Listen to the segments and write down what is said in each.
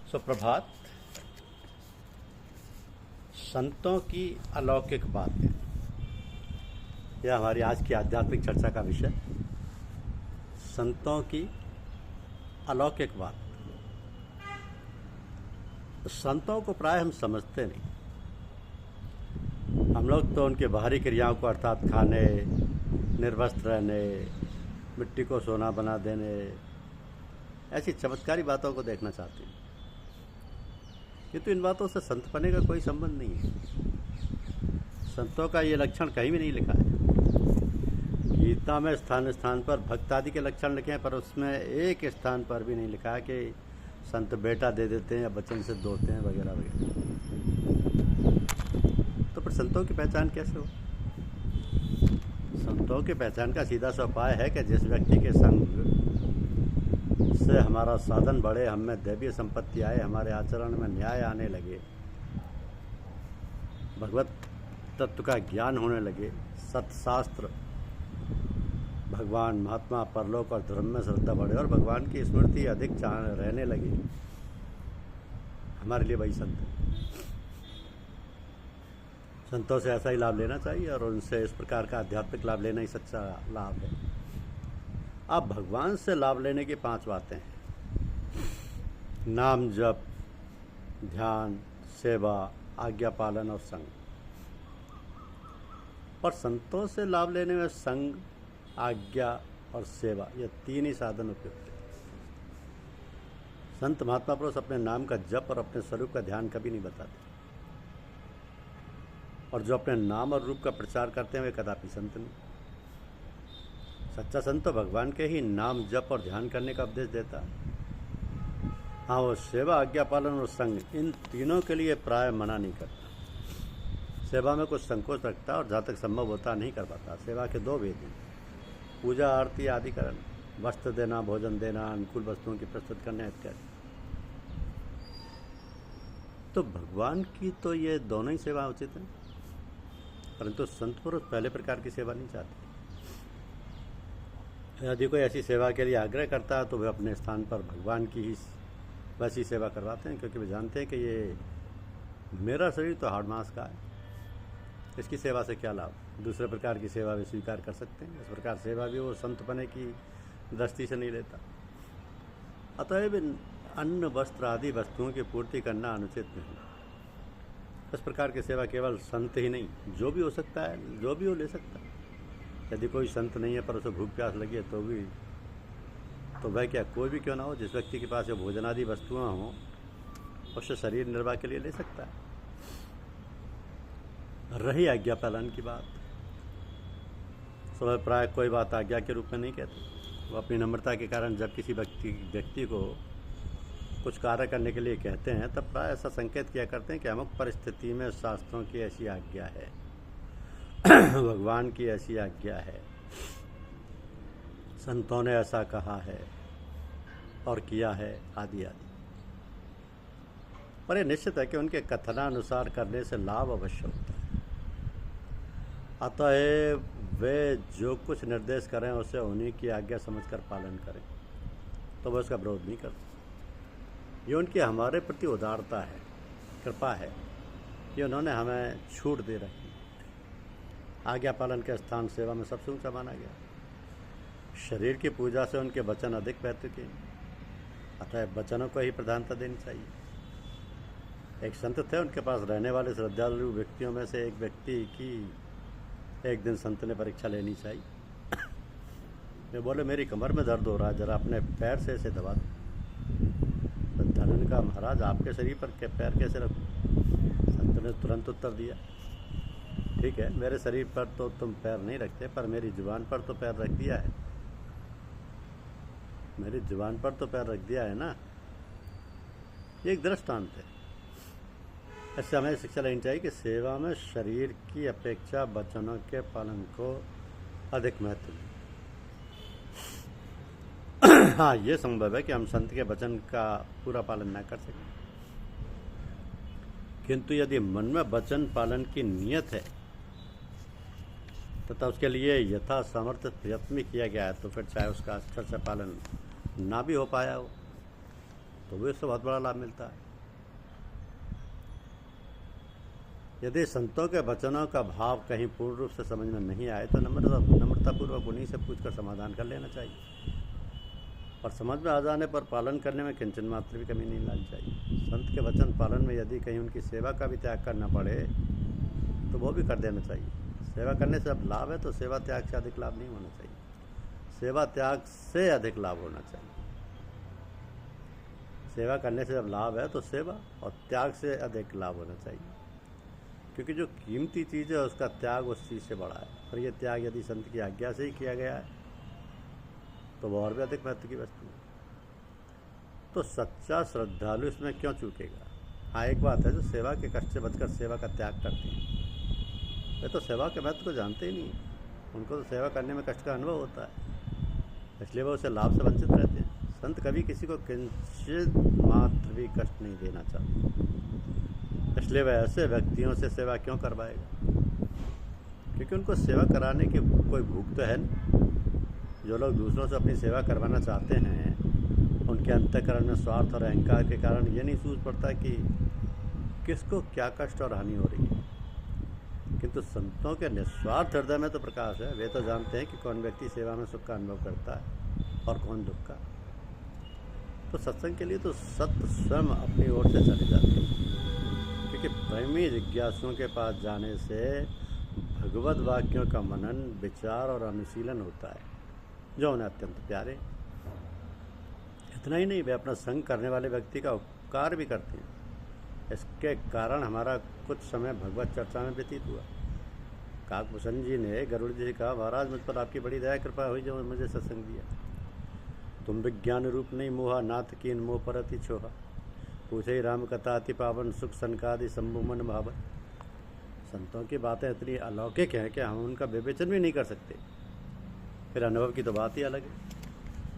सुप्रभात। संतों की अलौकिक बातें, यह हमारी आज की आध्यात्मिक चर्चा का विषय। संतों की अलौकिक बात। संतों को प्राय हम समझते नहीं। हम लोग तो उनके बाहरी क्रियाओं को, अर्थात खाने, निर्वस्त्र रहने, मिट्टी को सोना बना देने, ऐसी चमत्कारी बातों को देखना चाहते हैं, किंतु इन बातों से संतपने का कोई संबंध नहीं है। संतों का ये लक्षण कहीं भी नहीं लिखा है। गीता में स्थान स्थान पर भक्त आदि के लक्षण लिखे हैं, पर उसमें एक स्थान पर भी नहीं लिखा है कि संत बेटा दे देते हैं या बचन से दोते हैं वगैरह वगैरह। तो फिर संतों की पहचान कैसे हो? संतों की पहचान का सीधा सा उपाय है कि जिस व्यक्ति के संग से हमारा साधन बढ़े, हम में दैवीय संपत्ति आए, हमारे आचरण में न्याय आने लगे, भगवत तत्व का ज्ञान होने लगे, सत्शास्त्र, भगवान, महात्मा, परलोक और धर्म में श्रद्धा बढ़े और भगवान की स्मृति अधिक रहने लगी, हमारे लिए वही संत है। संतों से ऐसा ही लाभ लेना चाहिए और उनसे इस प्रकार का आध्यात्मिक लाभ लेना ही सच्चा लाभ है। अब भगवान से लाभ लेने की 5 बातें हैं: नाम जप, ध्यान, सेवा, आज्ञा पालन और संग। पर संतों से लाभ लेने में संग, आज्ञा और सेवा, ये 3 ही साधन उपयुक्त हैं। संत महात्मा पुरुष अपने नाम का जप और अपने स्वरूप का ध्यान कभी नहीं बताते, और जो अपने नाम और रूप का प्रचार करते हैं वे कदापि संत नहीं। सच्चा संत तो भगवान के ही नाम जप और ध्यान करने का उपदेश देता है। हाँ, वो सेवा, आज्ञा पालन और संग, इन तीनों के लिए प्राय मना नहीं करता। सेवा में कुछ संकोच रखता और जहाँ तक संभव होता नहीं कर पाता। सेवा के 2 वेद हैं: पूजा, आरती आदि करना, वस्त्र देना, भोजन देना, अनुकूल वस्तुओं की प्रस्तुत करना इत्यादि। तो भगवान की तो ये दोनों ही सेवा उचित हैं, परंतु संत पुरुष पहले प्रकार की सेवा नहीं चाहते। यदि कोई ऐसी सेवा के लिए आग्रह करता है तो वे अपने स्थान पर भगवान की ही वैसी सेवा करवाते हैं, क्योंकि वे जानते हैं कि ये मेरा शरीर तो हाड़ मांस का है, इसकी सेवा से क्या लाभ। दूसरे प्रकार की सेवा वे स्वीकार कर सकते हैं। इस प्रकार सेवा भी वो संत बने की दृष्टि से नहीं लेता। अतएव अन्न, वस्त्र आदि वस्तुओं की पूर्ति करना अनुचित नहीं। इस प्रकार की सेवा केवल संत ही नहीं, जो भी हो सकता है, जो भी हो ले सकता है। यदि कोई संत नहीं है पर उसे भूख प्यास लगी है तो वह क्या, कोई भी क्यों ना हो, जिस व्यक्ति के पास ये भोजनादि वस्तुएं हों, उससे शरीर निर्वाह के लिए ले सकता है। रही आज्ञा पालन की बात, समय प्राय कोई बात आज्ञा के रूप में नहीं कहते। वो अपनी नम्रता के कारण जब किसी व्यक्ति को कुछ कार्य करने के लिए कहते हैं, तब प्राय ऐसा संकेत किया करते हैं कि अमुक परिस्थिति में शास्त्रों की ऐसी आज्ञा है, भगवान की ऐसी आज्ञा है, संतों ने ऐसा कहा है और किया है, आदि आदि। पर यह निश्चित है कि उनके कथनानुसार करने से लाभ अवश्य होता है। अतः वे जो कुछ निर्देश करें उसे उन्हीं की आज्ञा समझकर पालन करें, तो वह उसका विरोध नहीं करते। ये उनकी हमारे प्रति उदारता है, कृपा है कि उन्होंने हमें छूट दे रखी। आज्ञा पालन के स्थान सेवा में सबसे ऊंचा माना गया। शरीर की पूजा से उनके वचन अधिक महत्व हैं, अतः वचनों को ही प्रधानता देनी चाहिए। एक संत थे, उनके पास रहने वाले श्रद्धालु व्यक्तियों में से एक व्यक्ति की एक दिन संत ने परीक्षा लेनी चाहिए। वे बोले, मेरी कमर में दर्द हो रहा है, जरा अपने पैर से इसे दबा दो। श्रद्धालु ने कहा, महाराज आपके शरीर पर पैर कैसे रखूं? संत ने तुरंत उत्तर दिया, ठीक है, मेरे शरीर पर तो तुम पैर नहीं रखते, पर मेरी जुबान पर तो पैर रख दिया है। मेरी जुबान पर तो पैर रख दिया है ना। ये एक दृष्टांत है। ऐसे हमें शिक्षा लेनी चाहिए कि सेवा में शरीर की अपेक्षा वचनों के पालन को अधिक महत्व है। हाँ, ये संभव है कि हम संत के वचन का पूरा पालन न कर सकें, किंतु यदि मन में वचन पालन की नियत है तथा उसके लिए यथा सामर्थ्य प्रयत्न भी किया गया है, तो फिर चाहे उसका अक्षर से पालन ना भी हो पाया हो, तो भी उससे बहुत बड़ा लाभ मिलता है। यदि संतों के वचनों का भाव कहीं पूर्ण रूप से समझ में नहीं आए तो नम्रतापूर्वक उन्हीं से पूछकर समाधान कर लेना चाहिए, और समझ में आ जाने पर पालन करने में किंचन मात्र भी कमी नहीं लानी चाहिए। संत के वचन पालन में यदि कहीं उनकी सेवा का भी त्याग करना पड़े तो वो भी कर देना चाहिए। सेवा करने से अब लाभ है तो सेवा त्याग से अधिक लाभ नहीं होना चाहिए, सेवा त्याग से अधिक लाभ होना चाहिए। सेवा करने से जब लाभ है तो सेवा और त्याग से अधिक लाभ होना चाहिए, क्योंकि जो कीमती चीज़ है उसका त्याग उस चीज़ से बड़ा है। और ये त्याग यदि संत की आज्ञा से ही किया गया है तो वह और भी अधिक महत्व की वस्तु है। तो सच्चा श्रद्धालु इसमें क्यों चूकेगा? हाँ, एक बात है, जो सेवा के कष्ट से बचकर सेवा का त्याग करते हैं वे तो सेवा के महत्व को जानते ही नहीं, उनको तो सेवा करने में कष्ट का अनुभव होता है, इसलिए वो उसे लाभ से वंचित रहते हैं। संत कभी किसी को किंचित मात्र भी कष्ट नहीं देना चाहते, इसलिए वह ऐसे व्यक्तियों से सेवा क्यों करवाएगा? क्योंकि उनको सेवा कराने की कोई भूख तो है नहीं। जो लोग दूसरों से अपनी सेवा करवाना चाहते हैं उनके अंतःकरण में स्वार्थ और अहंकार के कारण ये नहीं सूझ पड़ता कि किसको क्या कष्ट और हानि हो रही है, किंतु संतों के निस्वार्थ हृदय में तो प्रकाश है। वे तो जानते हैं कि कौन व्यक्ति सेवा में सुख का अनुभव करता है और कौन दुख का। तो सत्संग के लिए तो सत्य स्वयं अपनी ओर से चले जाते हैं, क्योंकि प्रेमी जिज्ञासुओं के पास जाने से भगवत वाक्यों का मनन, विचार और अनुशीलन होता है जो उन्हें अत्यंत प्यारे। इतना ही नहीं, वे अपना संग करने वाले व्यक्ति का उपकार भी करते हैं। इसके कारण हमारा कुछ समय भगवत चर्चा में व्यतीत हुआ। काकभूषण जी ने गरुड़ जी से कहा, महाराज मुझ पर आपकी बड़ी दया कृपा हुई जो मुझे सत्संग दिया। तुम विज्ञान रूप नहीं मोहा, नाथ कीन मोह परति छोहा, पूछे ही राम कथा अति पावन, सुख सनकादि शंभु मन भावन। संतों की बातें इतनी अलौकिक हैं कि हम उनका विवेचन भी नहीं कर सकते, फिर अनुभव की तो बात ही अलग है।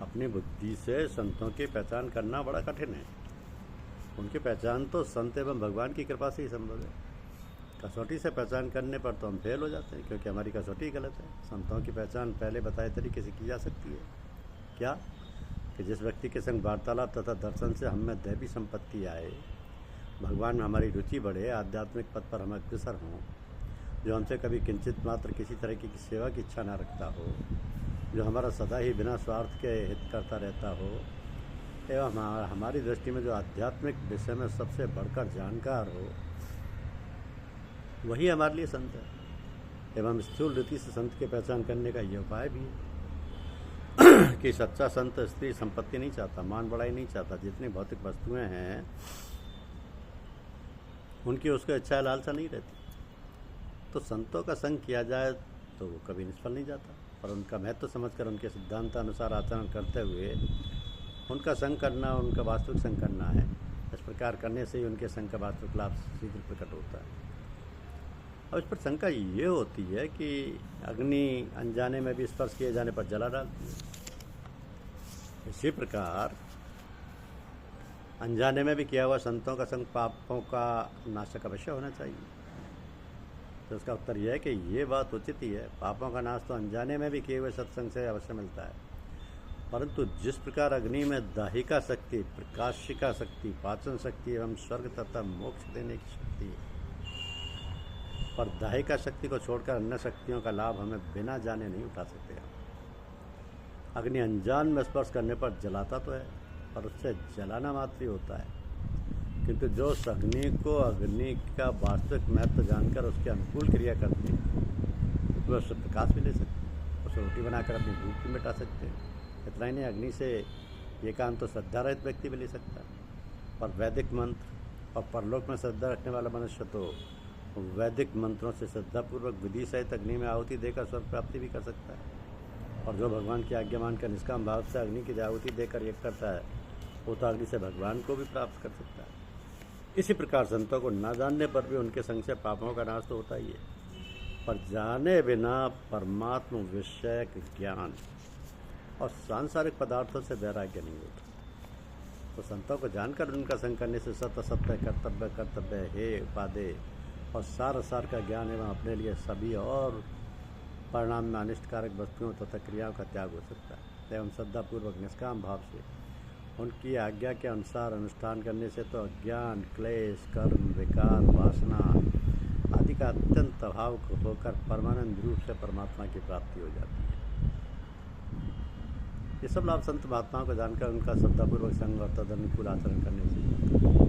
अपनी बुद्धि से संतों की पहचान करना बड़ा कठिन है। उनकी पहचान तो संत एवं भगवान की कृपा से ही संभव है। कसौटी से पहचान करने पर तो हम फेल हो जाते हैं, क्योंकि हमारी कसौटी गलत है। संतों की पहचान पहले बताए तरीके से की जा सकती है। क्या? कि जिस व्यक्ति के संग वार्तालाप तथा दर्शन से हम में दैवी संपत्ति आए, भगवान में हमारी रुचि बढ़े, आध्यात्मिक पथ पर हम अग्रसर हों, जो हमसे कभी किंचित मात्र किसी तरह की सेवा की इच्छा न रखता हो, जो हमारा सदा ही बिना स्वार्थ के हित करता रहता हो, एवं हमारी दृष्टि में जो आध्यात्मिक विषय में सबसे बढ़कर जानकार हो, वही हमारे लिए संत है। एवं स्थूल रीति से संत की पहचान करने का यह उपाय भी है कि सच्चा संत स्त्री संपत्ति नहीं चाहता, मान बढ़ाई नहीं चाहता। जितनी भौतिक वस्तुएं हैं उनकी उसको इच्छा लालसा नहीं रहती। तो संतों का संग किया जाए तो वो कभी निष्फल नहीं जाता, और उनका महत्व समझकर उनके सिद्धांतानुसार आचरण करते हुए उनका संग करना, उनका वास्तविक संग करना है। इस प्रकार करने से ही उनके संग का वास्तविक लाभ शीघ्र प्रकट होता है। अब इस पर शंका ये होती है कि अग्नि अनजाने में भी स्पर्श किए जाने पर जला डालती है। इसी प्रकार अनजाने में भी किया हुआ संतों का संग पापों का नाशक अवश्य होना चाहिए। तो इसका उत्तर यह है कि ये बात उचित ही है। पापों का नाश तो अनजाने में भी किए हुए सत्संग से अवश्य मिलता है, परंतु जिस प्रकार अग्नि में दाहिका शक्ति, प्रकाशिका शक्ति, पाचन शक्ति एवं स्वर्ग तथा मोक्ष देने की शक्ति है, पर दाहिका शक्ति को छोड़कर अन्य शक्तियों का लाभ हमें बिना जाने नहीं उठा सकते। अग्नि अनजान में स्पर्श करने पर जलाता तो है, पर उससे जलाना मात्र ही होता है। किंतु जो उस अग्नि को अग्नि का वास्तविक महत्व जानकर उसके अनुकूल क्रिया करते हैं, वे उससे प्रकाश भी ले सकते हैं, उसे रोटी बनाकर अपनी भूख भी मिटा सकते हैं। इतना ही नहीं, अग्नि से ये काम तो श्रद्धा रहित व्यक्ति भी ले सकता है, पर वैदिक मंत्र और परलोक में श्रद्धा रखने वाला मनुष्य तो वैदिक मंत्रों से श्रद्धापूर्वक विधि सहित अग्नि में आहुति देकर स्वर्ग प्राप्ति भी कर सकता है। और जो भगवान की आज्ञा मानकर निष्काम भाव से अग्नि की आहुति देकर यज्ञ करता है, वो तो अग्नि से भगवान को भी प्राप्त कर सकता है। इसी प्रकार संतों को न जानने पर भी उनके संग से पापों का नाश तो होता ही है, पर जाने बिना परमात्म विषयक ज्ञान और सांसारिक पदार्थों से वैराग्य नहीं होता। तो संतों को जानकर उनका संग करने से सत्य सत्य, कर्तव्य कर्तव्य, हे उपादेय और सार का ज्ञान एवं अपने लिए सभी और परिणाम में अनिष्टकारक वस्तुओं तथा क्रियाओं का त्याग हो सकता है। एवं श्रद्धापूर्वक निष्काम भाव से उनकी आज्ञा के अनुसार अनुष्ठान करने से तो अज्ञान, क्लेश, कर्म, विकार, वासना आदि का अत्यंत अभाव होकर परमानंद रूप से परमात्मा की प्राप्ति हो जाती है। ये सब लाभ संत महात्माओं को जानकर उनका श्रद्धापूर्वक संग और तदनुकूल आचरण करने से